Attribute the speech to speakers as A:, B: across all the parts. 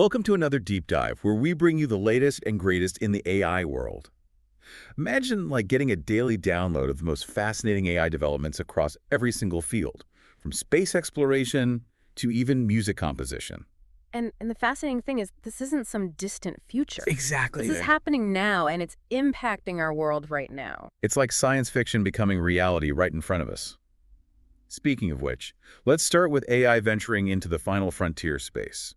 A: Welcome to another deep dive where we bring you the latest and greatest in the AI world. Imagine getting a daily download of the most fascinating AI developments across every single field, from space exploration to even music composition.
B: And the fascinating thing is this isn't some distant future.
A: Exactly.
B: This is happening now, and it's impacting our world right now.
A: It's like science fiction becoming reality right in front of us. Speaking of which, let's start with AI venturing into the final frontier space.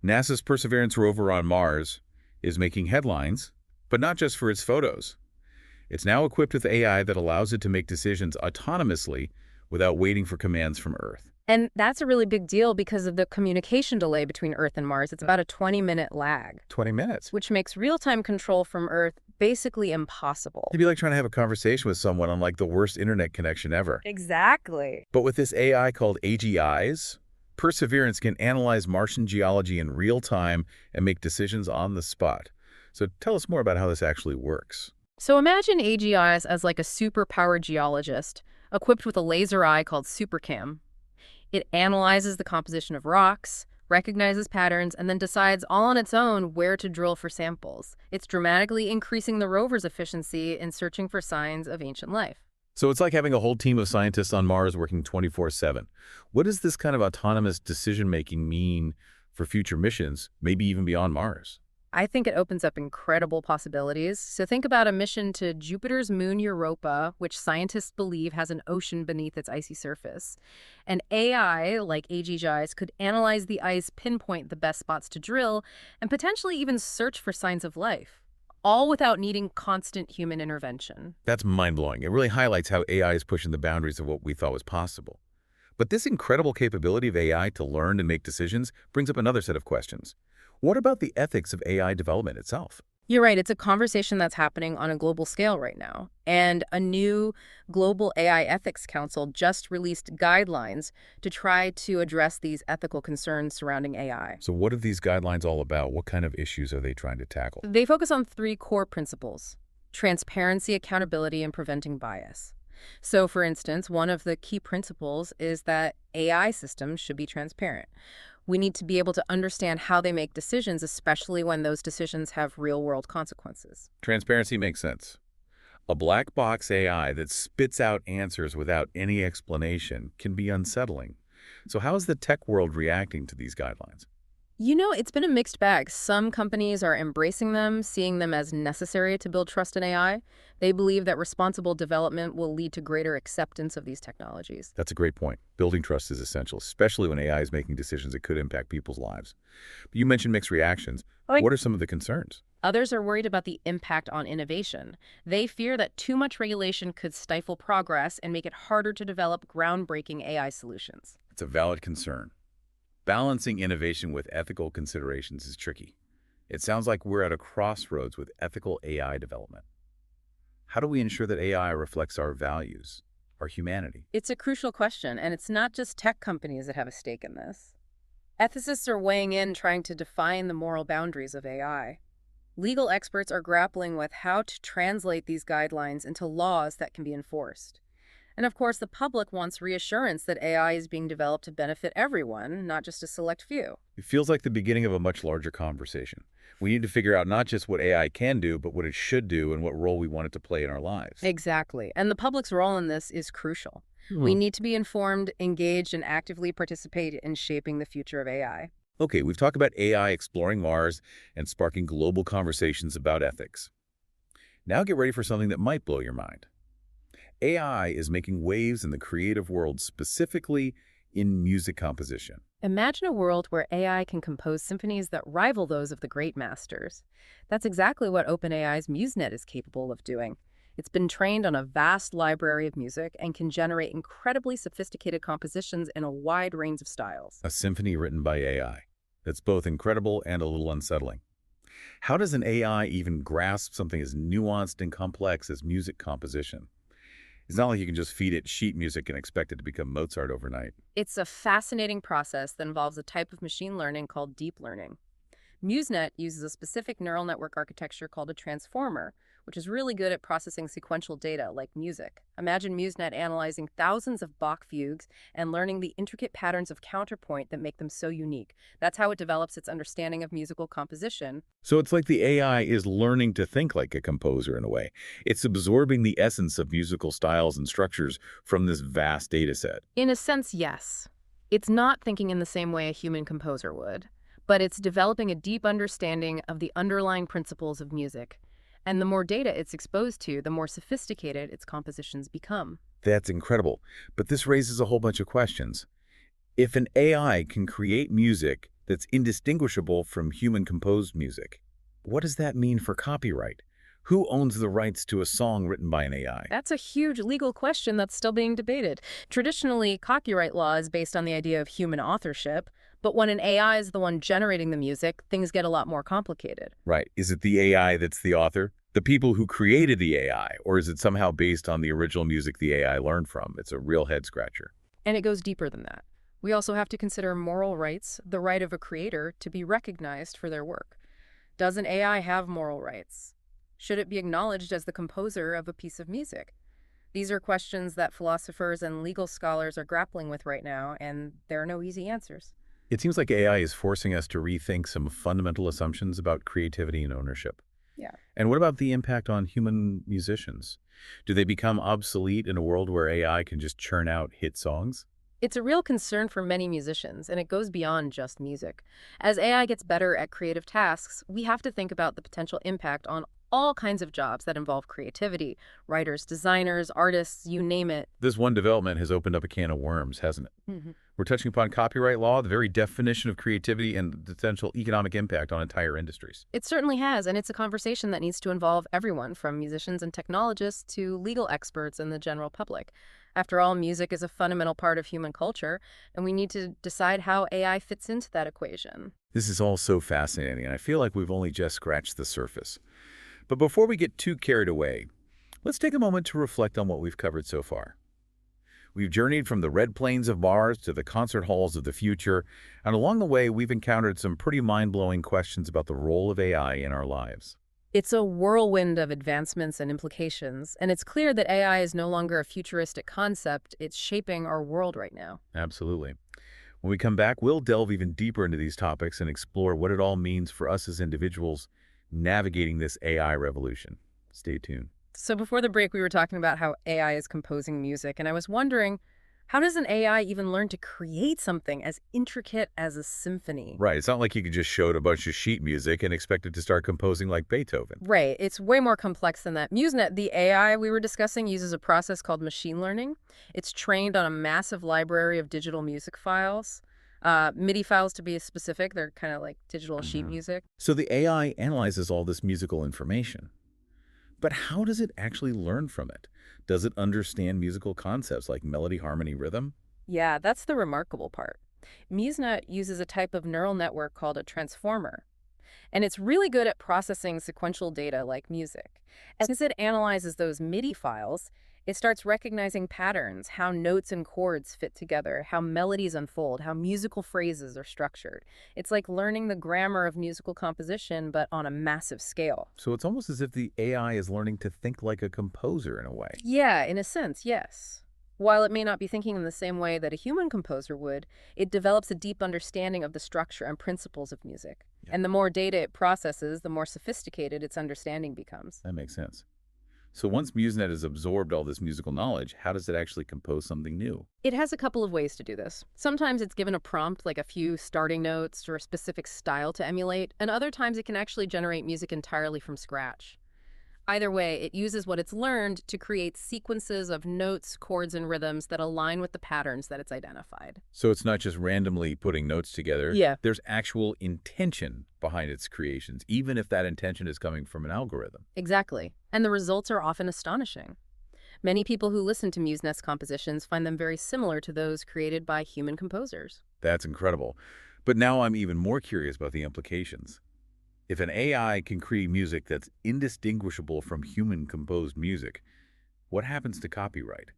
A: NASA's Perseverance rover on Mars is making headlines, but not just for its photos. It's now equipped with AI that allows it to make decisions autonomously without waiting for commands from Earth.
B: And that's a really big deal because of the communication delay between Earth and Mars. It's about a 20-minute lag,
A: 20 minutes.
B: which makes real-time control from Earth basically impossible.
A: It'd be like trying to have a conversation with someone on the worst internet connection ever.
B: Exactly.
A: But with this AI called AGIs, Perseverance can analyze Martian geology in real time and make decisions on the spot. So tell us more about how this actually works.
B: So imagine AGIs as like a super-powered geologist equipped with a laser eye called SuperCam. It analyzes the composition of rocks, recognizes patterns, and then decides all on its own where to drill for samples. It's dramatically increasing the rover's efficiency in searching for signs of ancient life.
A: So it's like having a whole team of scientists on Mars working 24/7. What does this kind of autonomous decision-making mean for future missions, maybe even beyond Mars?
B: I think it opens up incredible possibilities. So think about a mission to Jupiter's moon Europa, which scientists believe has an ocean beneath its icy surface. And AI, like AGIs, could analyze the ice, pinpoint the best spots to drill, and potentially even search for signs of life, all without needing constant human intervention.
A: That's mind-blowing. It really highlights how AI is pushing the boundaries of what we thought was possible. But this incredible capability of AI to learn and make decisions brings up another set of questions. What about the ethics of AI development itself?
B: You're right, it's a conversation that's happening on a global scale right now. And a new global AI ethics council just released guidelines to try to address these ethical concerns surrounding AI.
A: So what are these guidelines all about? What kind of issues are they trying to tackle?
B: They focus on three core principles: transparency, accountability, and preventing bias. So, for instance, one of the key principles is that AI systems should be transparent. We need to be able to understand how they make decisions, especially when those decisions have real-world consequences.
A: Transparency makes sense. A black box AI that spits out answers without any explanation can be unsettling. So how is the tech world reacting to these guidelines?
B: You know, it's been a mixed bag. Some companies are embracing them, seeing them as necessary to build trust in AI. They believe that responsible development will lead to greater acceptance of these technologies.
A: That's a great point. Building trust is essential, especially when AI is making decisions that could impact people's lives. But you mentioned mixed reactions. What are some of the concerns?
B: Others are worried about the impact on innovation. They fear that too much regulation could stifle progress and make it harder to develop groundbreaking AI solutions.
A: It's a valid concern. Balancing innovation with ethical considerations is tricky. It sounds like we're at a crossroads with ethical AI development. How do we ensure that AI reflects our values, our humanity?
B: It's a crucial question, and it's not just tech companies that have a stake in this. Ethicists are weighing in, trying to define the moral boundaries of AI. Legal experts are grappling with how to translate these guidelines into laws that can be enforced. And of course, the public wants reassurance that AI is being developed to benefit everyone, not just a select few.
A: It feels like the beginning of a much larger conversation. We need to figure out not just what AI can do, but what it should do and what role we want it to play in our lives.
B: Exactly. And the public's role in this is crucial. We need to be informed, engaged, and actively participate in shaping the future of AI.
A: Okay, we've talked about AI exploring Mars and sparking global conversations about ethics. Now get ready for something that might blow your mind. AI is making waves in the creative world, specifically in music composition.
B: Imagine a world where AI can compose symphonies that rival those of the great masters. That's exactly what OpenAI's MuseNet is capable of doing. It's been trained on a vast library of music and can generate incredibly sophisticated compositions in a wide range of styles.
A: A symphony written by AI. That's both incredible and a little unsettling. How does an AI even grasp something as nuanced and complex as music composition? It's not like you can just feed it sheet music and expect it to become Mozart overnight.
B: It's a fascinating process that involves a type of machine learning called deep learning. MuseNet uses a specific neural network architecture called a transformer, which is really good at processing sequential data like music. Imagine MuseNet analyzing thousands of Bach fugues and learning the intricate patterns of counterpoint that make them so unique. That's how it develops its understanding of musical composition.
A: So it's like the AI is learning to think like a composer in a way. It's absorbing the essence of musical styles and structures from this vast data set.
B: In a sense, yes. It's not thinking in the same way a human composer would, but it's developing a deep understanding of the underlying principles of music. And the more data it's exposed to, the more sophisticated its compositions become.
A: That's incredible. But this raises a whole bunch of questions. If an AI can create music that's indistinguishable from human-composed music, what does that mean for copyright? Who owns the rights to a song written by an AI?
B: That's a huge legal question that's still being debated. Traditionally, copyright law is based on the idea of human authorship, but when an AI is the one generating the music, things get a lot more complicated.
A: Right. Is it the AI that's the author? The people who created the AI? Or is it somehow based on the original music the AI learned from? It's a real head-scratcher.
B: And it goes deeper than that. We also have to consider moral rights, the right of a creator to be recognized for their work. Does an AI have moral rights? Should it be acknowledged as the composer of a piece of music? These are questions that philosophers and legal scholars are grappling with right now, and there are no easy answers.
A: It seems like AI is forcing us to rethink some fundamental assumptions about creativity and ownership.
B: Yeah.
A: And what about the impact on human musicians? Do they become obsolete in a world where AI can just churn out hit songs?
B: It's a real concern for many musicians, and it goes beyond just music. As AI gets better at creative tasks, we have to think about the potential impact on all kinds of jobs that involve creativity. Writers, designers, artists, you name it.
A: This one development has opened up a can of worms, hasn't it?
B: Mhm.
A: We're touching upon copyright law, the very definition of creativity, and the potential economic impact on entire industries.
B: It certainly has, and it's a conversation that needs to involve everyone, from musicians and technologists to legal experts and the general public. After all, music is a fundamental part of human culture, and we need to decide how AI fits into that equation.
A: This is all so fascinating, and I feel like we've only just scratched the surface. But before we get too carried away, let's take a moment to reflect on what we've covered so far. We've journeyed from the red plains of Mars to the concert halls of the future, and along the way, we've encountered some pretty mind-blowing questions about the role of AI in our lives.
B: It's a whirlwind of advancements and implications, and it's clear that AI is no longer a futuristic concept. It's shaping our world right now.
A: Absolutely. When we come back, we'll delve even deeper into these topics and explore what it all means for us as individuals navigating this AI revolution. Stay tuned.
B: So before the break, we were talking about how AI is composing music, and I was wondering, how does an AI even learn to create something as intricate as a symphony?
A: Right. It's not like you could just show it a bunch of sheet music and expect it to start composing like Beethoven.
B: Right. It's way more complex than that. MuseNet, the AI we were discussing, uses a process called machine learning. It's trained on a massive library of digital music files. MIDI files to be specific. They're kind of like digital sheet music.
A: So the AI analyzes all this musical information. But how does it actually learn from it? Does it understand musical concepts like melody, harmony, rhythm?
B: Yeah, that's the remarkable part. MuseNet uses a type of neural network called a transformer, and it's really good at processing sequential data like music. As it analyzes those MIDI files, it starts recognizing patterns, how notes and chords fit together, how melodies unfold, how musical phrases are structured. It's like learning the grammar of musical composition, but on a massive scale.
A: So it's almost as if the AI is learning to think like a composer in a way.
B: Yeah, in a sense, yes. While it may not be thinking in the same way that a human composer would, it develops a deep understanding of the structure and principles of music.
A: Yeah.
B: And the more data it processes, the more sophisticated its understanding becomes.
A: That makes sense. So once MuseNet has absorbed all this musical knowledge, how does it actually compose something new?
B: It has a couple of ways to do this. Sometimes it's given a prompt, like a few starting notes or a specific style to emulate, and other times it can actually generate music entirely from scratch. Either way, it uses what it's learned to create sequences of notes, chords, and rhythms that align with the patterns that it's identified.
A: So it's not just randomly putting notes together.
B: Yeah.
A: There's actual intention behind its creations, even if that intention is coming from an algorithm.
B: Exactly. And the results are often astonishing. Many people who listen to MuseNet's compositions find them very similar to those created by human composers.
A: That's incredible. But now I'm even more curious about the implications. If an AI can create music that's indistinguishable from human-composed music, what happens to copyright?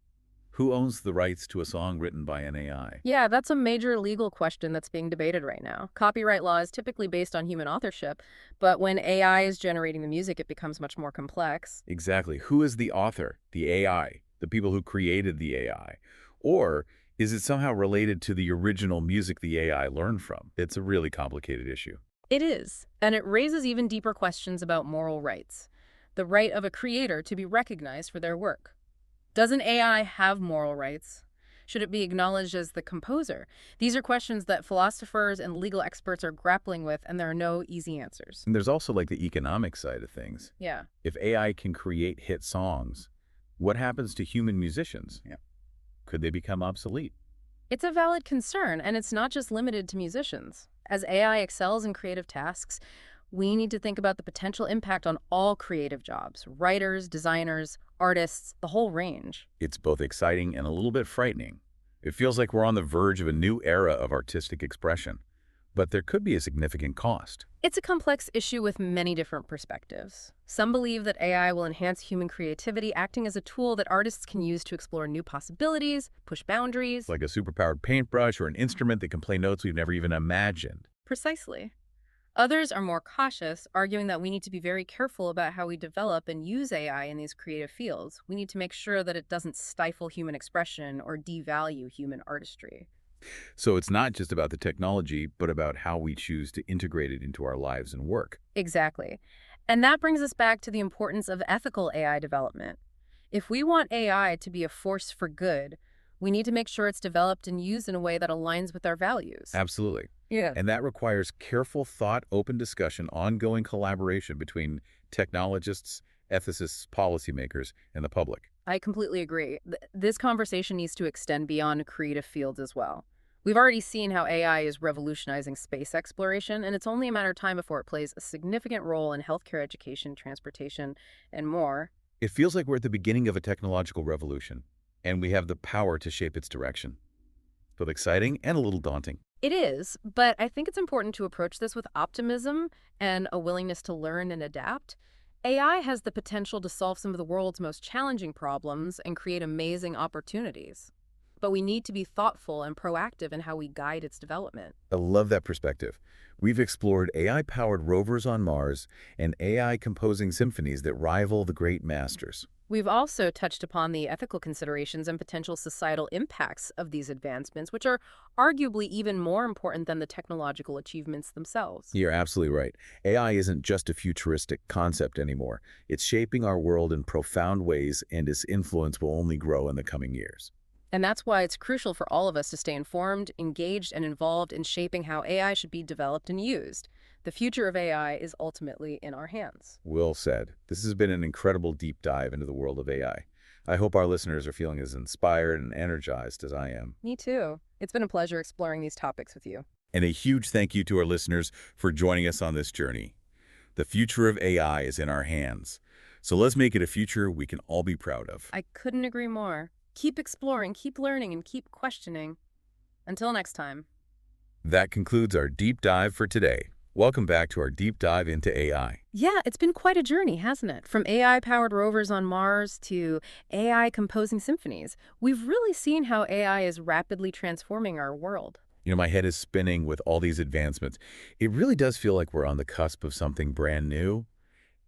A: Who owns the rights to a song written by an AI?
B: Yeah, that's a major legal question that's being debated right now. Copyright law is typically based on human authorship, but when AI is generating the music, it becomes much more complex.
A: Exactly. Who is the author, the AI, the people who created the AI? Or is it somehow related to the original music the AI learned from? It's a really complicated issue.
B: It is, and it raises even deeper questions about moral rights. The right of a creator to be recognized for their work. Does an AI have moral rights? Should it be acknowledged as the composer? These are questions that philosophers and legal experts are grappling with, and there are no easy answers.
A: And there's also like the economic side of things.
B: Yeah.
A: If AI can create hit songs, what happens to human musicians? Yeah. Could they become obsolete?
B: It's a valid concern, and it's not just limited to musicians. As AI excels in creative tasks, we need to think about the potential impact on all creative jobs, writers, designers, artists, the whole range.
A: It's both exciting and a little bit frightening. It feels like we're on the verge of a new era of artistic expression, but there could be a significant cost.
B: It's a complex issue with many different perspectives. Some believe that AI will enhance human creativity, acting as a tool that artists can use to explore new possibilities, push boundaries.
A: Like a superpowered paintbrush or an instrument that can play notes we've never even imagined.
B: Precisely. Others are more cautious, arguing that we need to be very careful about how we develop and use AI in these creative fields. We need to make sure that it doesn't stifle human expression or devalue human artistry.
A: So it's not just about the technology, but about how we choose to integrate it into our lives and work.
B: Exactly. And that brings us back to the importance of ethical AI development. If we want AI to be a force for good, we need to make sure it's developed and used in a way that aligns with our values.
A: Absolutely.
B: Yeah.
A: And that requires careful thought, open discussion, ongoing collaboration between technologists, ethicists, policymakers, and the public.
B: I completely agree. This conversation needs to extend beyond creative fields as well. We've already seen how AI is revolutionizing space exploration, and it's only a matter of time before it plays a significant role in healthcare, education, transportation, and more.
A: It feels like we're at the beginning of a technological revolution, and we have the power to shape its direction. Both exciting and a little daunting.
B: It is, but I think it's important to approach this with optimism and a willingness to learn and adapt. AI has the potential to solve some of the world's most challenging problems and create amazing opportunities. But we need to be thoughtful and proactive in how we guide its development.
A: I love that perspective. We've explored AI-powered rovers on Mars and AI composing symphonies that rival the great masters.
B: We've also touched upon the ethical considerations and potential societal impacts of these advancements, which are arguably even more important than the technological achievements themselves.
A: You're absolutely right. AI isn't just a futuristic concept anymore. It's shaping our world in profound ways, and its influence will only grow in the coming years.
B: And that's why it's crucial for all of us to stay informed, engaged, and involved in shaping how AI should be developed and used. The future of AI is ultimately in our hands.
A: Well said. This has been an incredible deep dive into the world of AI. I hope our listeners are feeling as inspired and energized as I am.
B: Me too. It's been a pleasure exploring these topics with you.
A: And a huge thank you to our listeners for joining us on this journey. The future of AI is in our hands. So let's make it a future we can all be proud of.
B: I couldn't agree more. Keep exploring, keep learning, and keep questioning. Until next time.
A: That concludes our deep dive for today. Welcome back to our deep dive into AI.
B: Yeah, it's been quite a journey, hasn't it? From AI-powered rovers on Mars to AI composing symphonies. We've really seen how AI is rapidly transforming our world.
A: You know, my head is spinning with all these advancements. It really does feel like we're on the cusp of something brand new,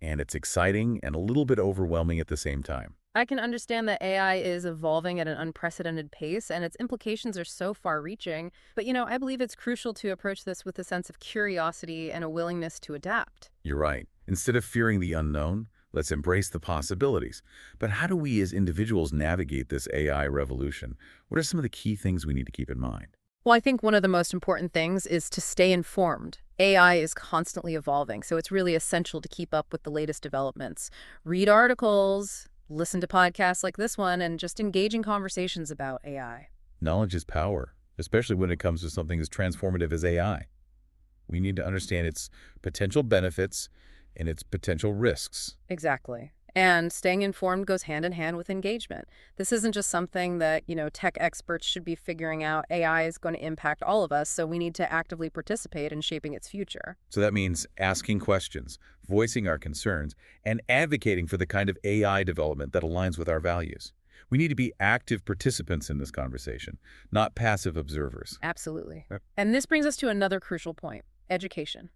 A: and it's exciting and a little bit overwhelming at the same time.
B: I can understand that AI is evolving at an unprecedented pace, and its implications are so far-reaching. But, I believe it's crucial to approach this with a sense of curiosity and a willingness to adapt.
A: You're right. Instead of fearing the unknown, let's embrace the possibilities. But how do we as individuals navigate this AI revolution? What are some of the key things we need to keep in mind?
B: Well, I think one of the most important things is to stay informed. AI is constantly evolving, so it's really essential to keep up with the latest developments. Read articles, listen to podcasts like this one, and just engage in conversations about AI.
A: Knowledge is power, especially when it comes to something as transformative as AI. We need to understand its potential benefits and its potential risks.
B: Exactly. And staying informed goes hand in hand with engagement. This isn't just something that, tech experts should be figuring out. AI is going to impact all of us, so we need to actively participate in shaping its future.
A: So that means asking questions, voicing our concerns, and advocating for the kind of AI development that aligns with our values. We need to be active participants in this conversation, not passive observers.
B: Absolutely.
A: Yep.
B: And this brings us to another crucial point, education.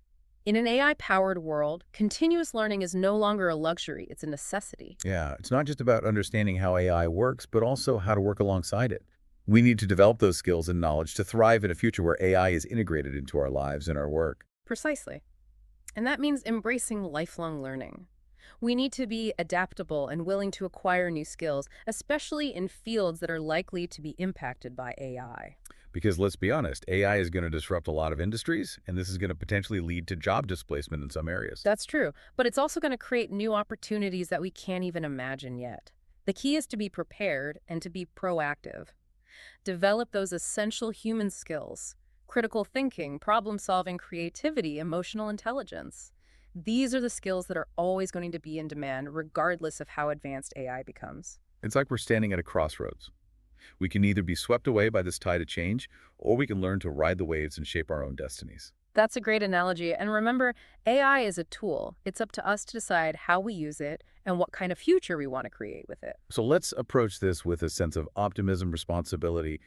B: In an AI-powered world, continuous learning is no longer a luxury, it's a necessity.
A: Yeah, it's not just about understanding how AI works, but also how to work alongside it. We need to develop those skills and knowledge to thrive in a future where AI is integrated into our lives and our work.
B: Precisely. And that means embracing lifelong learning. We need to be adaptable and willing to acquire new skills, especially in fields that are likely to be impacted by AI.
A: Because let's be honest, AI is going to disrupt a lot of industries, and this is going to potentially lead to job displacement in some areas.
B: That's true, but it's also going to create new opportunities that we can't even imagine yet. The key is to be prepared and to be proactive. Develop those essential human skills: critical thinking, problem-solving, creativity, emotional intelligence. These are the skills that are always going to be in demand, regardless of how advanced AI becomes.
A: It's like we're standing at a crossroads. We can either be swept away by this tide of change, or we can learn to ride the waves and shape our own destinies.
B: That's a great analogy. And remember, AI is a tool. It's up to us to decide how we use it and what kind of future we want to create with it.
A: So let's approach this with a sense of optimism, responsibility,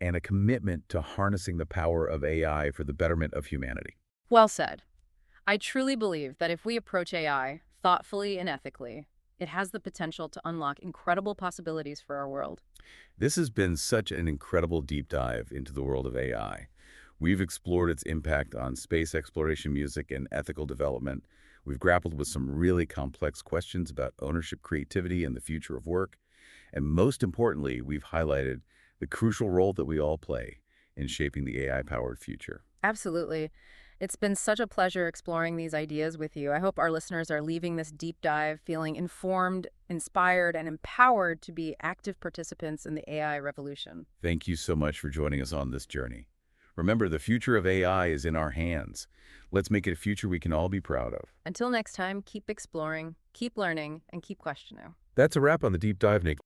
A: and a commitment to harnessing the power of AI for the betterment of humanity.
B: Well said. I truly believe that if we approach AI thoughtfully and ethically, it has the potential to unlock incredible possibilities for our world.
A: This has been such an incredible deep dive into the world of AI. We've explored its impact on space exploration, music, and ethical development. We've grappled with some really complex questions about ownership, creativity, and the future of work. And most importantly, we've highlighted the crucial role that we all play in shaping the AI-powered future.
B: Absolutely. It's been such a pleasure exploring these ideas with you. I hope our listeners are leaving this deep dive feeling informed, inspired, and empowered to be active participants in the AI revolution.
A: Thank you so much for joining us on this journey. Remember, the future of AI is in our hands. Let's make it a future we can all be proud of.
B: Until next time, keep exploring, keep learning, and keep questioning.
A: That's a wrap on the deep dive, Nick.